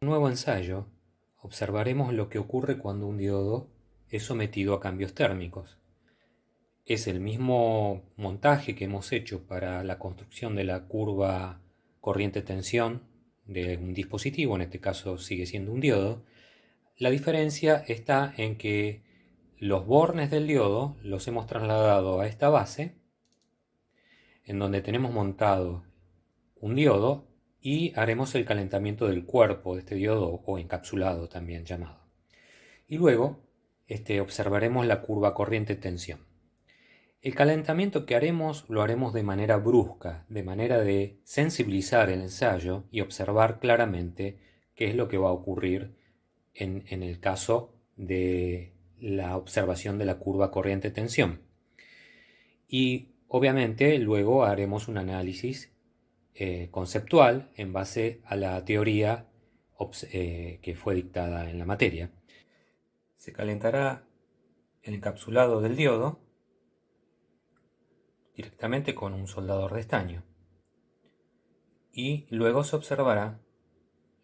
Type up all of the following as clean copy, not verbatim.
un nuevo ensayo, observaremos lo que ocurre cuando un diodo es sometido a cambios térmicos. Es el mismo montaje que hemos hecho para la construcción de la curva corriente-tensión de un dispositivo, en este caso sigue siendo un diodo. La diferencia está en que los bornes del diodo los hemos trasladado a esta base, en donde tenemos montado un diodo y haremos el calentamiento del cuerpo de este diodo, o encapsulado también llamado. Y luego observaremos la curva corriente-tensión. El calentamiento que haremos lo haremos de manera brusca, de manera de sensibilizar el ensayo y observar claramente qué es lo que va a ocurrir en el caso de la observación de la curva corriente-tensión. Y obviamente luego haremos un análisis conceptual en base a la teoría que fue dictada en la materia. Se calentará el encapsulado del diodo directamente con un soldador de estaño y luego se observará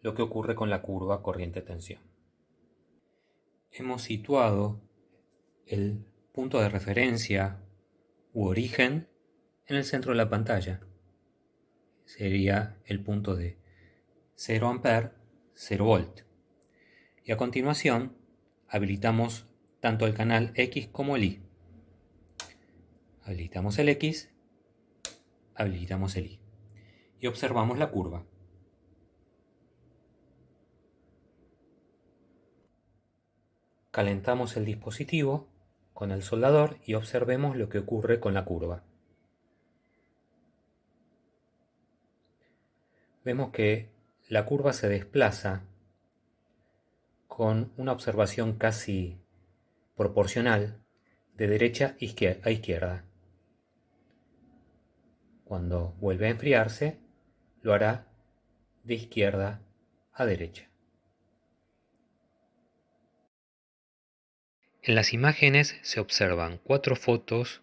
lo que ocurre con la curva corriente-tensión. Hemos situado el punto de referencia u origen en el centro de la pantalla. Sería el punto de 0 ampere, 0 volt. Y a continuación habilitamos tanto el canal X como el Y. Habilitamos el X, habilitamos el Y. Y observamos la curva. Calentamos el dispositivo con el soldador y observemos lo que ocurre con la curva. Vemos que la curva se desplaza con una observación casi proporcional de derecha a izquierda. Cuando vuelve a enfriarse, lo hará de izquierda a derecha. En las imágenes se observan 4 fotos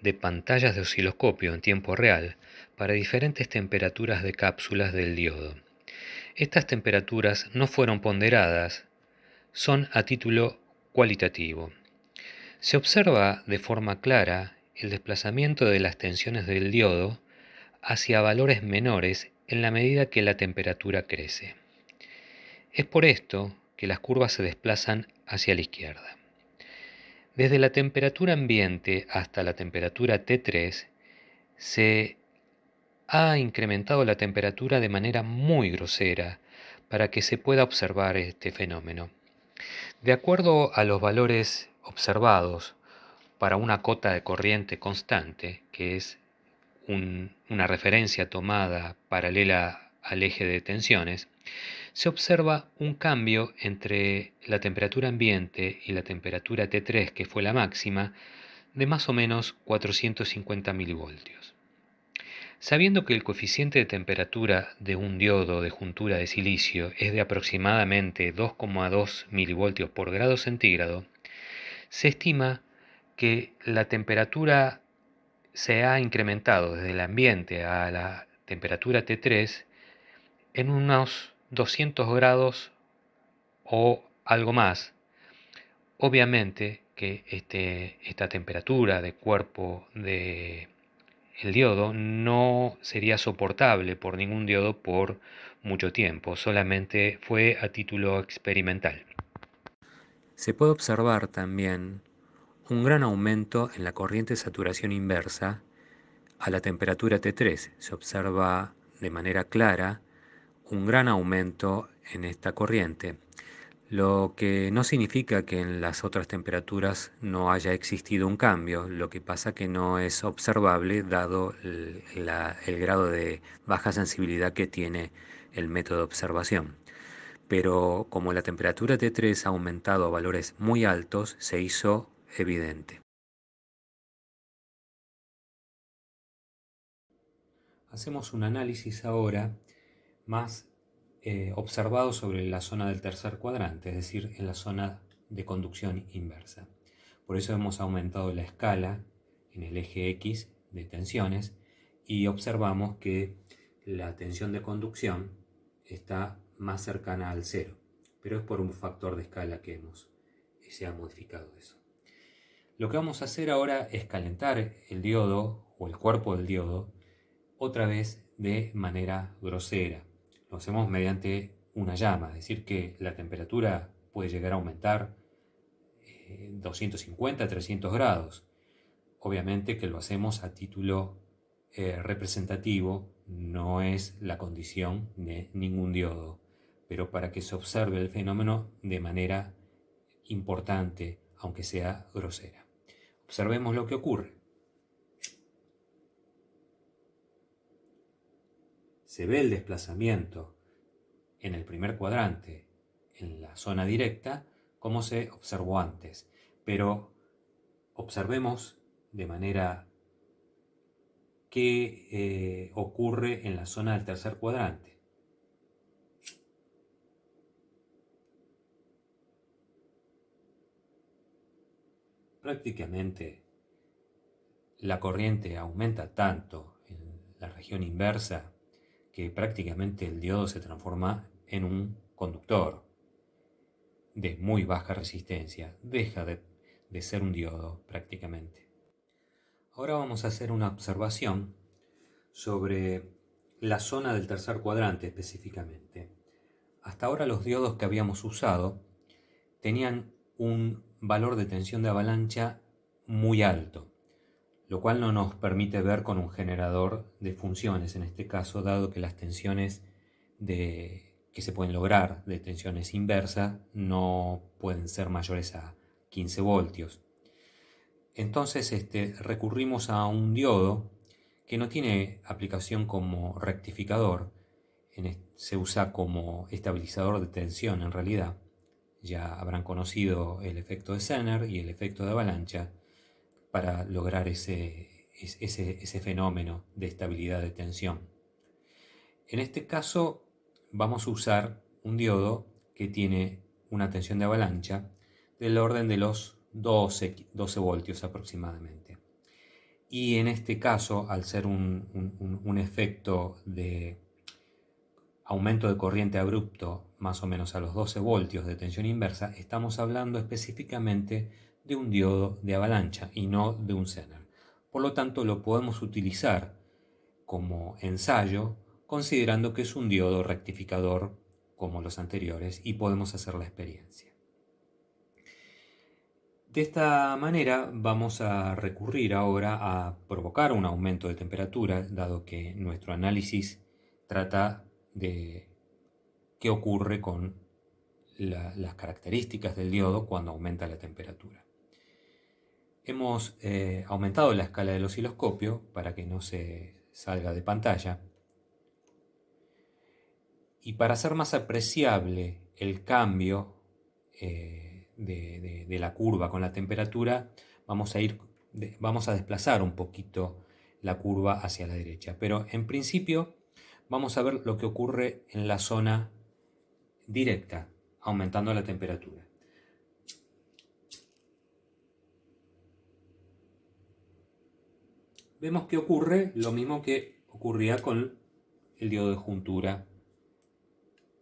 de pantallas de osciloscopio en tiempo real para diferentes temperaturas de cápsulas del diodo. Estas temperaturas no fueron ponderadas, son a título cualitativo. Se observa de forma clara el desplazamiento de las tensiones del diodo hacia valores menores en la medida que la temperatura crece. Es por esto que las curvas se desplazan hacia la izquierda. Desde la temperatura ambiente hasta la temperatura T3 se ha incrementado la temperatura de manera muy grosera para que se pueda observar este fenómeno. De acuerdo a los valores observados para una cota de corriente constante, que es una referencia tomada paralela al eje de tensiones, se observa un cambio entre la temperatura ambiente y la temperatura T3, que fue la máxima, de más o menos 450 milivoltios. Sabiendo que el coeficiente de temperatura de un diodo de juntura de silicio es de aproximadamente 2,2 milivoltios por grado centígrado, se estima que la temperatura se ha incrementado desde el ambiente a la temperatura T3 en unos 200 grados o algo más. Obviamente que esta temperatura de cuerpo de el diodo no sería soportable por ningún diodo por mucho tiempo, solamente fue a título experimental. Se puede observar también un gran aumento en la corriente de saturación inversa a la temperatura T3. Se observa de manera clara un gran aumento en esta corriente, lo que no significa que en las otras temperaturas no haya existido un cambio. Lo que pasa que no es observable dado el grado de baja sensibilidad que tiene el método de observación. Pero como la temperatura T3 ha aumentado a valores muy altos, se hizo evidente. Hacemos un análisis ahora más observado sobre la zona del tercer cuadrante, es decir, en la zona de conducción inversa. Por eso hemos aumentado la escala en el eje X de tensiones y observamos que la tensión de conducción está más cercana al cero, pero es por un factor de escala que se ha modificado eso. Lo que vamos a hacer ahora es calentar el diodo o el cuerpo del diodo otra vez de manera grosera. Lo hacemos mediante una llama, es decir que la temperatura puede llegar a aumentar 250 a 300 grados. Obviamente que lo hacemos a título representativo, no es la condición de ningún diodo, pero para que se observe el fenómeno de manera importante, aunque sea grosera. Observemos lo que ocurre. Se ve el desplazamiento en el primer cuadrante, en la zona directa, como se observó antes, pero observemos de manera qué ocurre en la zona del tercer cuadrante. Prácticamente la corriente aumenta tanto en la región inversa que prácticamente el diodo se transforma en un conductor de muy baja resistencia, deja de ser un diodo prácticamente. Ahora vamos a hacer una observación sobre la zona del tercer cuadrante específicamente. Hasta ahora los diodos que habíamos usado tenían un valor de tensión de avalancha muy alto, lo cual no nos permite ver con un generador de funciones en este caso, dado que las tensiones que se pueden lograr de tensiones inversas no pueden ser mayores a 15 voltios. Entonces recurrimos a un diodo que no tiene aplicación como rectificador, se usa como estabilizador de tensión en realidad. Ya habrán conocido el efecto de Zener y el efecto de avalancha para lograr ese fenómeno de estabilidad de tensión. En este caso vamos a usar un diodo que tiene una tensión de avalancha del orden de los 12 voltios aproximadamente. Y en este caso, al ser un efecto de aumento de corriente abrupto más o menos a los 12 voltios de tensión inversa, estamos hablando específicamente de un diodo de avalancha y no de un Zener. Por lo tanto, lo podemos utilizar como ensayo considerando que es un diodo rectificador como los anteriores y podemos hacer la experiencia. De esta manera vamos a recurrir ahora a provocar un aumento de temperatura, dado que nuestro análisis trata de qué ocurre con las características del diodo cuando aumenta la temperatura. Hemos aumentado la escala del osciloscopio para que no se salga de pantalla. Y para hacer más apreciable el cambio de la curva con la temperatura, vamos a desplazar un poquito la curva hacia la derecha. Pero en principio vamos a ver lo que ocurre en la zona directa, aumentando la temperatura. Vemos que ocurre lo mismo que ocurría con el diodo de juntura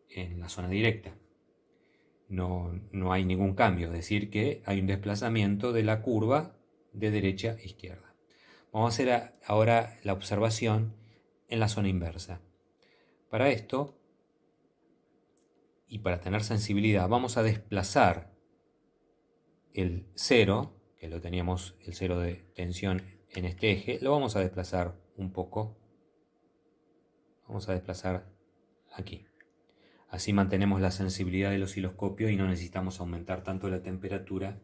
en la zona directa. No hay ningún cambio, es decir que hay un desplazamiento de la curva de derecha a izquierda. Vamos a hacer ahora la observación en la zona inversa. Para esto, y para tener sensibilidad, vamos a desplazar el cero, que lo teníamos el cero de tensión en este eje, lo vamos a desplazar un poco. Vamos a desplazar aquí. Así mantenemos la sensibilidad del osciloscopio y no necesitamos aumentar tanto la temperatura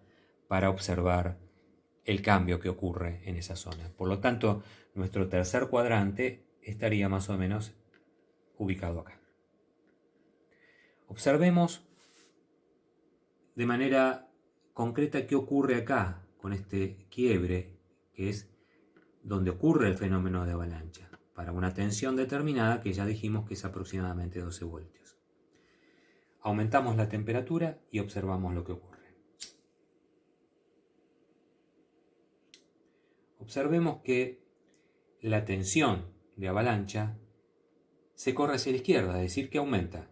para observar el cambio que ocurre en esa zona. Por lo tanto, nuestro tercer cuadrante estaría más o menos ubicado acá. Observemos de manera concreta qué ocurre acá con este quiebre, que es donde ocurre el fenómeno de avalancha, para una tensión determinada que ya dijimos que es aproximadamente 12 voltios. Aumentamos la temperatura y observamos lo que ocurre. Observemos que la tensión de avalancha se corre hacia la izquierda, es decir, que aumenta.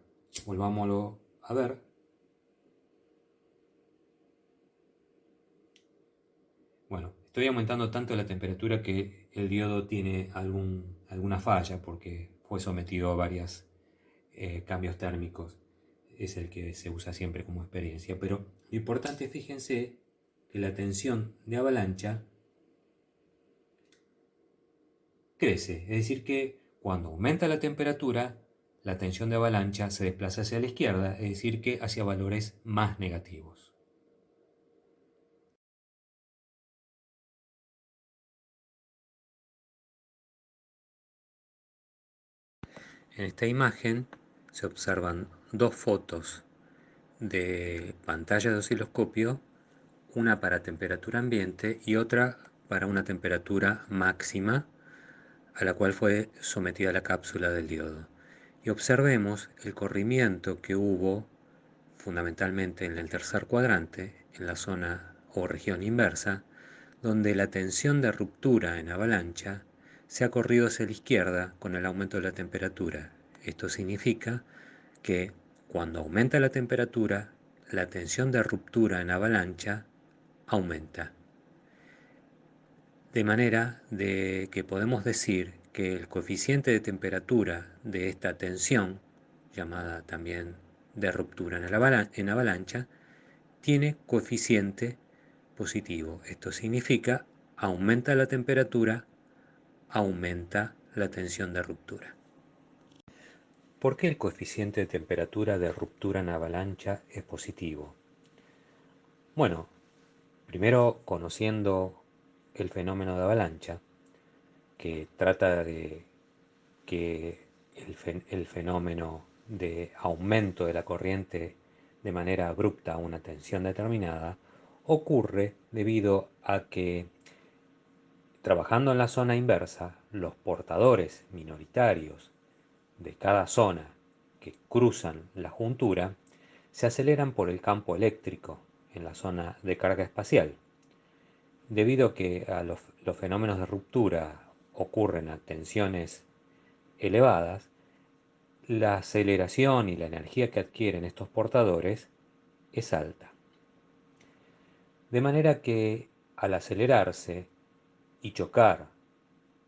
Volvámoslo a ver. Bueno, estoy aumentando tanto la temperatura que el diodo tiene alguna falla porque fue sometido a varios cambios térmicos. Es el que se usa siempre como experiencia. Pero lo importante, fíjense, que la tensión de avalancha crece. Es decir, que cuando aumenta la temperatura, la tensión de avalancha se desplaza hacia la izquierda, es decir, que hacia valores más negativos. En esta imagen se observan dos fotos de pantalla de osciloscopio, una para temperatura ambiente y otra para una temperatura máxima a la cual fue sometida la cápsula del diodo. Y observemos el corrimiento que hubo fundamentalmente en el tercer cuadrante, en la zona o región inversa, donde la tensión de ruptura en avalancha se ha corrido hacia la izquierda con el aumento de la temperatura. Esto significa que cuando aumenta la temperatura, la tensión de ruptura en avalancha aumenta. De manera de que podemos decir que el coeficiente de temperatura de esta tensión, llamada también de ruptura en avalancha, tiene coeficiente positivo. Esto significa aumenta la temperatura, aumenta la tensión de ruptura. ¿Por qué el coeficiente de temperatura de ruptura en avalancha es positivo? Bueno, primero conociendo el fenómeno de avalancha, que trata de que el fenómeno de aumento de la corriente de manera abrupta a una tensión determinada ocurre debido a que, trabajando en la zona inversa, los portadores minoritarios de cada zona que cruzan la juntura se aceleran por el campo eléctrico en la zona de carga espacial. Debido a que los fenómenos de ruptura ocurren a tensiones elevadas, la aceleración y la energía que adquieren estos portadores es alta. De manera que al acelerarse y chocar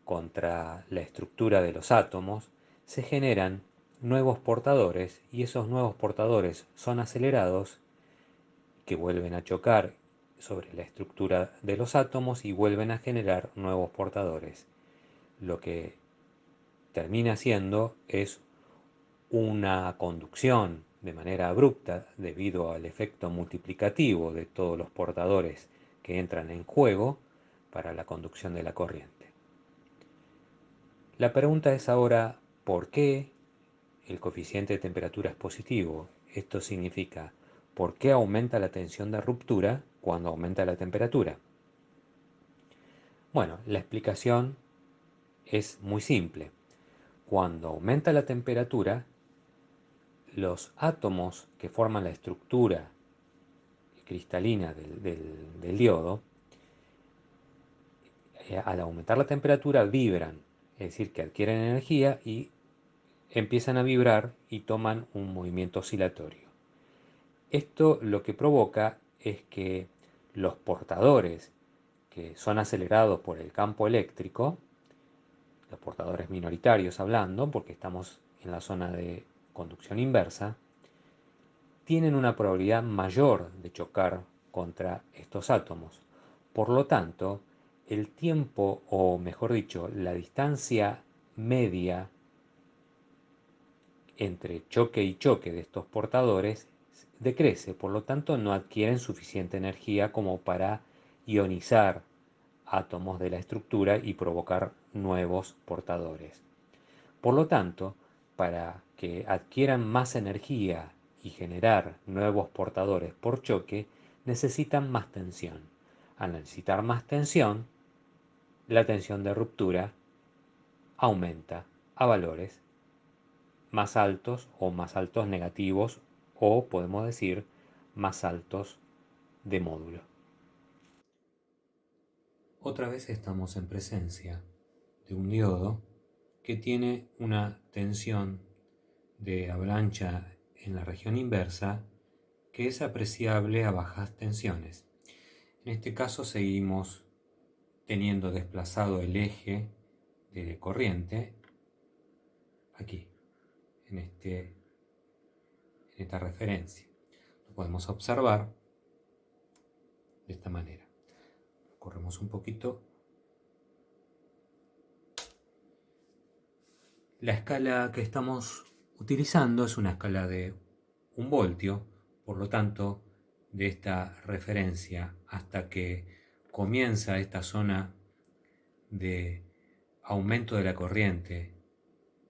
contra la estructura de los átomos, se generan nuevos portadores y esos nuevos portadores son acelerados, que vuelven a chocar sobre la estructura de los átomos y vuelven a generar nuevos portadores. Lo que termina siendo es una conducción de manera abrupta debido al efecto multiplicativo de todos los portadores que entran en juego para la conducción de la corriente. La pregunta es ahora, ¿por qué el coeficiente de temperatura es positivo? Esto significa, ¿por qué aumenta la tensión de ruptura cuando aumenta la temperatura? Bueno, la explicación es muy simple. Cuando aumenta la temperatura, los átomos que forman la estructura cristalina del diodo, al aumentar la temperatura vibran, es decir, que adquieren energía y empiezan a vibrar y toman un movimiento oscilatorio. Esto lo que provoca es que los portadores que son acelerados por el campo eléctrico, los portadores minoritarios hablando, porque estamos en la zona de conducción inversa, tienen una probabilidad mayor de chocar contra estos átomos. Por lo tanto, el tiempo, o mejor dicho, la distancia media entre choque y choque de estos portadores decrece, por lo tanto no adquieren suficiente energía como para ionizar átomos de la estructura y provocar nuevos portadores. Por lo tanto, para que adquieran más energía y generar nuevos portadores por choque, necesitan más tensión. Al necesitar más tensión, la tensión de ruptura aumenta a valores más altos negativos, o podemos decir más altos de módulo. Otra vez estamos en presencia de un diodo que tiene una tensión de avalancha en la región inversa que es apreciable a bajas tensiones. En este caso seguimos teniendo desplazado el eje de corriente aquí, en esta referencia. Lo podemos observar de esta manera. Corremos un poquito. La escala que estamos utilizando es una escala de 1 voltio, por lo tanto, de esta referencia hasta que comienza esta zona de aumento de la corriente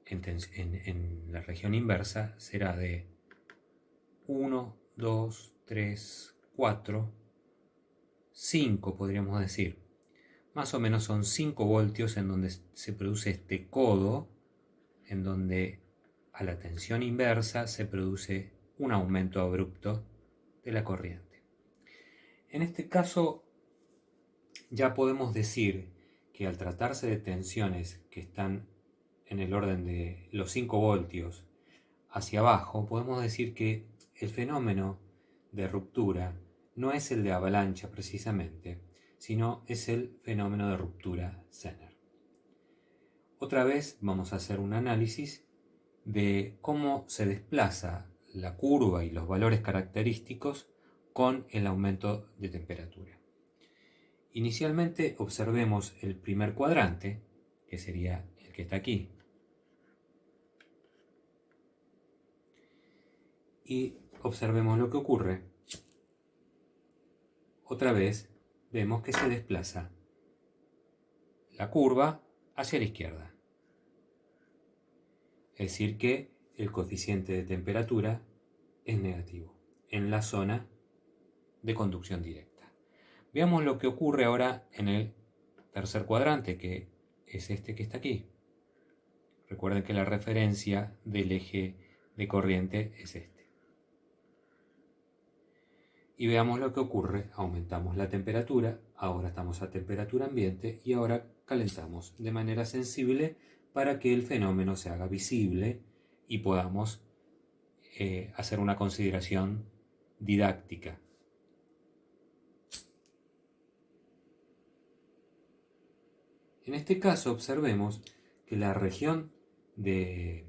en la región inversa será de 1, 2, 3, 4, 5 podríamos decir. Más o menos son 5 voltios en donde se produce este codo, en donde a la tensión inversa se produce un aumento abrupto de la corriente. En este caso ya podemos decir que al tratarse de tensiones que están en el orden de los 5 voltios hacia abajo, podemos decir que el fenómeno de ruptura no es el de avalancha precisamente, sino es el fenómeno de ruptura Zener. Otra vez vamos a hacer un análisis de cómo se desplaza la curva y los valores característicos con el aumento de temperatura. Inicialmente observemos el primer cuadrante, que sería el que está aquí, y observemos lo que ocurre. Otra vez vemos que se desplaza la curva hacia la izquierda. Es decir que el coeficiente de temperatura es negativo en la zona de conducción directa. Veamos lo que ocurre ahora en el tercer cuadrante, que es este que está aquí. Recuerden que la referencia del eje de corriente es este. Y veamos lo que ocurre. Aumentamos la temperatura, ahora estamos a temperatura ambiente y ahora calentamos de manera sensible para que el fenómeno se haga visible y podamos hacer una consideración didáctica. En este caso observemos que la región de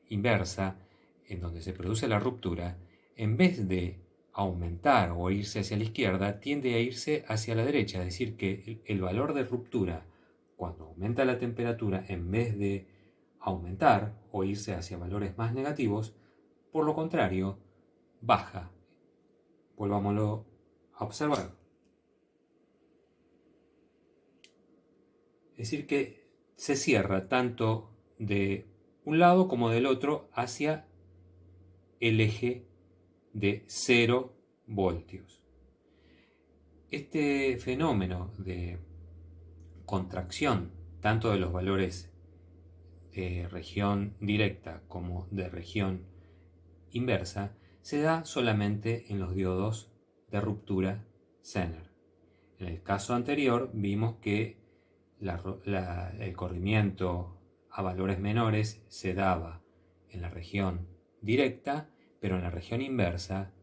inversa, en donde se produce la ruptura, en vez de aumentar o irse hacia la izquierda, tiende a irse hacia la derecha, es decir, que el valor de ruptura, cuando aumenta la temperatura, en vez de aumentar o irse hacia valores más negativos, por lo contrario, baja. Volvámoslo a observar. Es decir, que se cierra tanto de un lado como del otro hacia el eje de 0 voltios. Este fenómeno de contracción, tanto de los valores de región directa como de región inversa, se da solamente en los diodos de ruptura Zener. En el caso anterior vimos que el corrimiento a valores menores se daba en la región directa, pero en la región inversa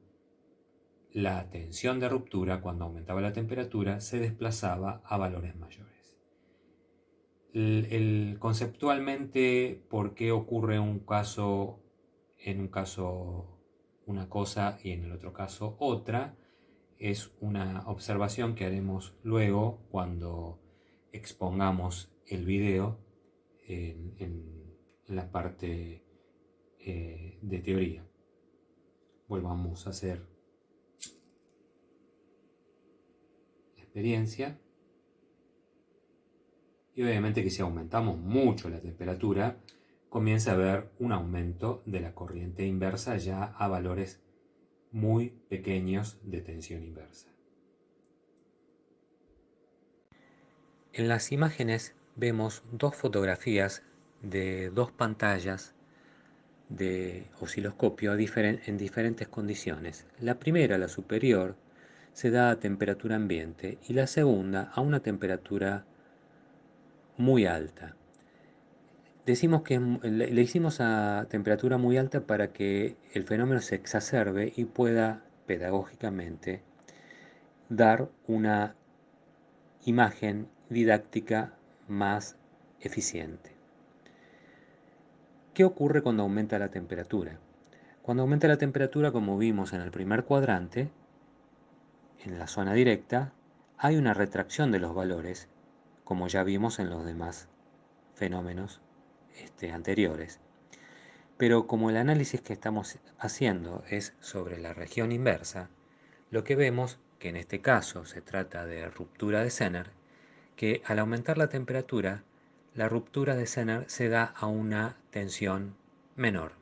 la tensión de ruptura, cuando aumentaba la temperatura, se desplazaba a valores mayores. Conceptualmente, ¿por qué ocurre en un caso una cosa y en el otro caso otra? Es una observación que haremos luego cuando expongamos el video en la parte de teoría. Volvamos a hacer la experiencia. Y obviamente que si aumentamos mucho la temperatura, comienza a haber un aumento de la corriente inversa ya a valores muy pequeños de tensión inversa. En las imágenes vemos dos fotografías de dos pantallas de osciloscopio en diferentes condiciones. La primera, la superior, se da a temperatura ambiente y la segunda a una temperatura muy alta. decimos que le hicimos a temperatura muy alta para que el fenómeno se exacerbe y pueda pedagógicamente dar una imagen didáctica más eficiente. ¿Qué ocurre cuando aumenta la temperatura? Cuando aumenta la temperatura, como vimos en el primer cuadrante, en la zona directa, hay una retracción de los valores, como ya vimos en los demás fenómenos anteriores. Pero como el análisis que estamos haciendo es sobre la región inversa, lo que vemos, que en este caso se trata de ruptura de Zener, que al aumentar la temperatura, la ruptura de Zener se da a una tensión menor.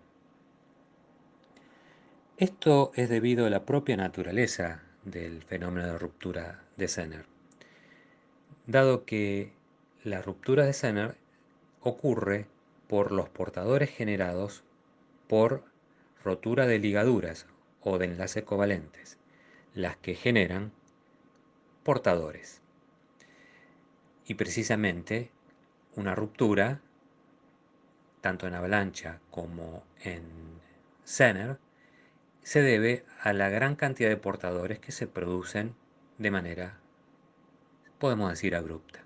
Esto es debido a la propia naturaleza del fenómeno de ruptura de Zener, dado que la ruptura de Zener ocurre por los portadores generados por rotura de ligaduras o de enlaces covalentes, las que generan portadores. Y precisamente una ruptura, tanto en avalancha como en Zener, se debe a la gran cantidad de portadores que se producen de manera, podemos decir, abrupta.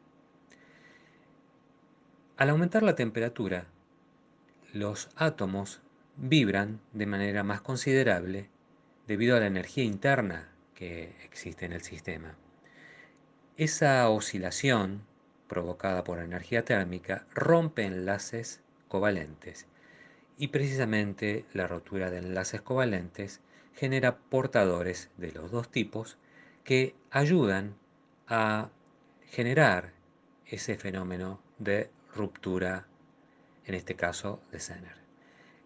Al aumentar la temperatura, los átomos vibran de manera más considerable debido a la energía interna que existe en el sistema. Esa oscilación, provocada por energía térmica, rompe enlaces covalentes y precisamente la rotura de enlaces covalentes genera portadores de los dos tipos que ayudan a generar ese fenómeno de ruptura, en este caso de Zener.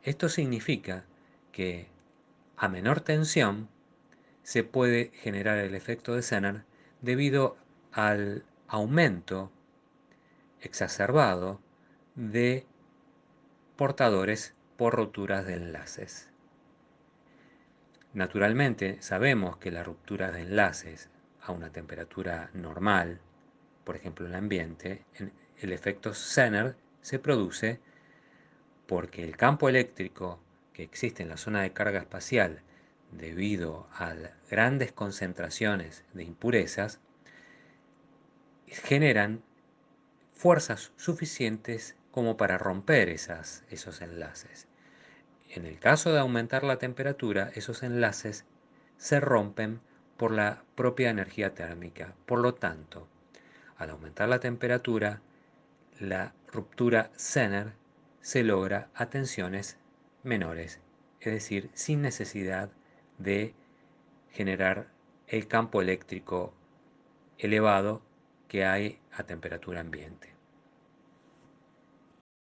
Esto significa que a menor tensión se puede generar el efecto de Zener debido al aumento exacerbado de portadores por roturas de enlaces. Naturalmente, sabemos que las rupturas de enlaces a una temperatura normal, por ejemplo en el ambiente, el efecto Zener se produce porque el campo eléctrico que existe en la zona de carga espacial debido a grandes concentraciones de impurezas generan fuerzas suficientes como para romper esos enlaces. En el caso de aumentar la temperatura, esos enlaces se rompen por la propia energía térmica. Por lo tanto, al aumentar la temperatura, la ruptura Zener se logra a tensiones menores, es decir, sin necesidad de generar el campo eléctrico elevado que hay a temperatura ambiente.